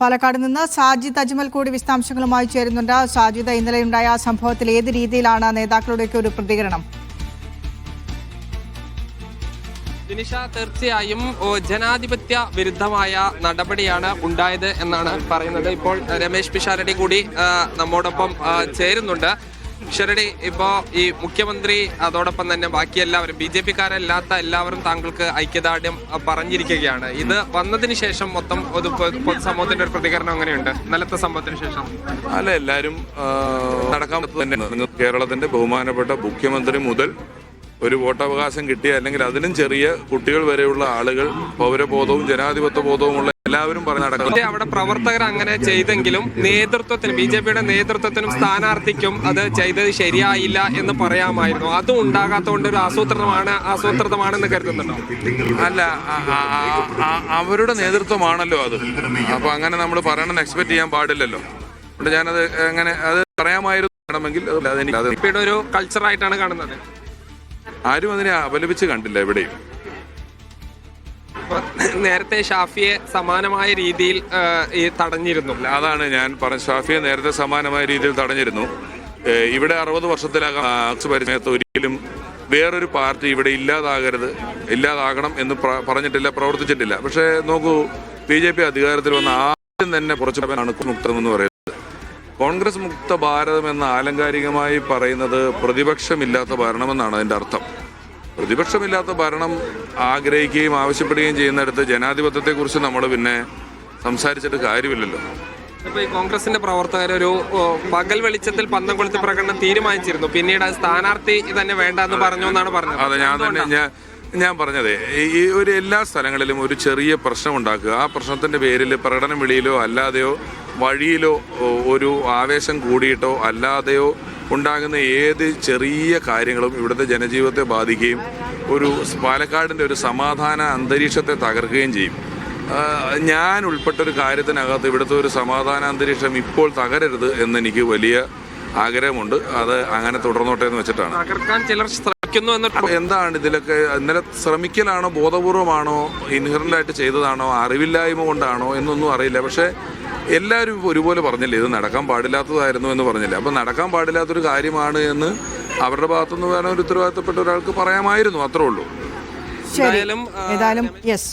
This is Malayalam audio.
പാലക്കാട് നിന്ന് സാജിദ് അജ്മൽ കൂടി വിശദാംശങ്ങളുമായി ചേരുന്നുണ്ട്. സാജിദ്, ഇന്നലെയുണ്ടായ സംഭവത്തിൽ ഏത് രീതിയിലാണ് നേതാക്കളുടെയൊക്കെ ഒരു പ്രതികരണം? ദിനിഷ, തീർച്ചയായും ജനാധിപത്യ വിരുദ്ധമായ നടപടിയാണ് ഉണ്ടായത് എന്നാണ് പറയുന്നത്. ഇപ്പോൾ രമേശ് പിഷാരടി കൂടി നമ്മോടൊപ്പം ചേരുന്നുണ്ട്. പിഷാരടി, ഇപ്പോ ഈ മുഖ്യമന്ത്രി അതോടൊപ്പം തന്നെ ബാക്കി എല്ലാവരും BJP-കാരല്ലാത്ത എല്ലാവരും താങ്കൾക്ക് ഐക്യദാർഢ്യം പറഞ്ഞിരിക്കുകയാണ്. ഇത് വന്നതിന് ശേഷം മൊത്തം പൊതുസമൂഹത്തിന്റെ ഒരു പ്രതികരണം എങ്ങനെയുണ്ട് ഇന്നലത്തെ സംഭവത്തിന് ശേഷം? അല്ല, എല്ലാവരും നടക്കാൻ തന്നെ കേരളത്തിന്റെ ബഹുമാനപ്പെട്ട മുഖ്യമന്ത്രി മുതൽ ഒരു വോട്ടവകാശം കിട്ടിയ അല്ലെങ്കിൽ അതിനും ചെറിയ കുട്ടികൾ വരെയുള്ള ആളുകൾ പൗരബോധവും ജനാധിപത്യ ബോധവുമുള്ള എല്ലാവരും പറഞ്ഞ് നടക്കുന്നത്. അവിടെ പ്രവർത്തകർ അങ്ങനെ ചെയ്തെങ്കിലും നേതൃത്വത്തിന്, BJP-യുടെ നേതൃത്വത്തിനും സ്ഥാനാർത്ഥിക്കും അത് ചെയ്തത് ശരിയായില്ല എന്ന് പറയാമായിരുന്നു. അതും ഉണ്ടാകാത്തതുകൊണ്ട് ഒരു ആസൂത്രിതമാണെന്ന് കരുതുന്നുണ്ടോ? അല്ല, അവരുടെ നേതൃത്വമാണല്ലോ അത്. അപ്പൊ അങ്ങനെ നമ്മൾ പറയണമെന്ന് എക്സ്പെക്ട് ചെയ്യാൻ പാടില്ലല്ലോ. അതുകൊണ്ട് ഞാനത് അങ്ങനെ അത് പറയാമായിരുന്നെങ്കിൽ BJP-യുടെ ഒരു കൾച്ചറായിട്ടാണ് കാണുന്നത്. ആരും അതിനെ അപലപിച്ച് കണ്ടില്ല എവിടെയും. നേരത്തെ ഷാഫിയെ സമാനമായ രീതിയിൽ തടഞ്ഞിരുന്നു. അതാണ് ഞാൻ പറഞ്ഞ, ഷാഫിയെ നേരത്തെ സമാനമായ രീതിയിൽ തടഞ്ഞിരുന്നു. ഇവിടെ 60 വർഷത്തിലകം പരിസരത്ത് ഒരിക്കലും വേറൊരു പാർട്ടി ഇവിടെ ഇല്ലാതാകണം എന്ന് പറഞ്ഞിട്ടില്ല, പ്രവർത്തിച്ചിട്ടില്ല. പക്ഷേ നോക്കൂ, BJP അധികാരത്തിൽ വന്ന ആദ്യം തന്നെ പുറച്ചുവിടാനാണ് മുക്തമെന്ന് പറയുന്നത്. കോൺഗ്രസ് മുക്ത ഭാരതം എന്ന ആലങ്കാരികമായി പറയുന്നത് പ്രതിപക്ഷമില്ലാത്ത ഭരണമെന്നാണ് അതിൻ്റെ അർത്ഥം. പ്രതിപക്ഷമില്ലാത്ത ഭരണം ആഗ്രഹിക്കുകയും ആവശ്യപ്പെടുകയും ചെയ്യുന്നിടത്ത് ജനാധിപത്യത്തെക്കുറിച്ച് നമ്മൾ പിന്നെ സംസാരിച്ചിട്ട് കാര്യമില്ലല്ലോ. ഇപ്പോൾ ഈ കോൺഗ്രസിന്റെ പ്രവർത്തകർ ഒരു പകൽ വെളിച്ചത്തിൽ പന്തം കൊളുത്തി പ്രകടനം തീരുമാനിച്ചിരുന്നു. പിന്നീട് സ്ഥാനാർത്ഥി തന്നെ വേണ്ട എന്ന് പറഞ്ഞു എന്നാണ് പറഞ്ഞത്. അതെ, ഞാൻ പറഞ്ഞതേ, ഈ ഒരു എല്ലാ സ്ഥലങ്ങളിലും ഒരു ചെറിയ പ്രശ്നം ഉണ്ടാക്കുക, ആ പ്രശ്നത്തിൻ്റെ പേരിൽ പ്രകടനം വിളിയിലോ അല്ലാതെയോ വഴിയിലോ ഒരു ആവേശം കൂടിയിട്ടോ അല്ലാതെയോ ഉണ്ടാകുന്ന ഏത് ചെറിയ കാര്യങ്ങളും ഇവിടുത്തെ ജനജീവിതത്തെ ബാധിക്കുകയും പാലക്കാടിൻ്റെ ഒരു സമാധാന അന്തരീക്ഷത്തെ തകർക്കുകയും ചെയ്യും. ഞാൻ ഉൾപ്പെട്ടൊരു കാര്യത്തിനകത്ത് ഇവിടുത്തെ ഒരു സമാധാന അന്തരീക്ഷം ഇപ്പോൾ തകരരുത് എന്നെനിക്ക് വലിയ ആഗ്രഹമുണ്ട്. അത് അങ്ങനെ തുടർന്നോട്ടെ എന്ന് വെച്ചിട്ടാണ്. തകർക്കാൻ ചിലർ ശ്രമിക്കുന്നു. എന്താണ് ഇതിലൊക്കെ? ഇന്നലെ ശ്രമിക്കലാണോ, ബോധപൂർവമാണോ, ഇൻഹറൻ്റായിട്ട് ചെയ്തതാണോ, അറിവില്ലായ്മ കൊണ്ടാണോ എന്നൊന്നും അറിയില്ല. പക്ഷേ എല്ലാവരും ഒരുപോലെ പറഞ്ഞില്ലേ, ഇത് നടക്കാൻ പാടില്ലാത്തതായിരുന്നു എന്ന് പറഞ്ഞില്ലേ. അപ്പം നടക്കാൻ പാടില്ലാത്തൊരു കാര്യമാണ് എന്ന് അവരുടെ ഭാഗത്തുനിന്ന് വേണം ഒരു ഉത്തരവാദിത്തപ്പെട്ട ഒരാൾക്ക് പറയാമായിരുന്നു. അത്രേ ഉള്ളൂ. ഏതായാലും യെസ്.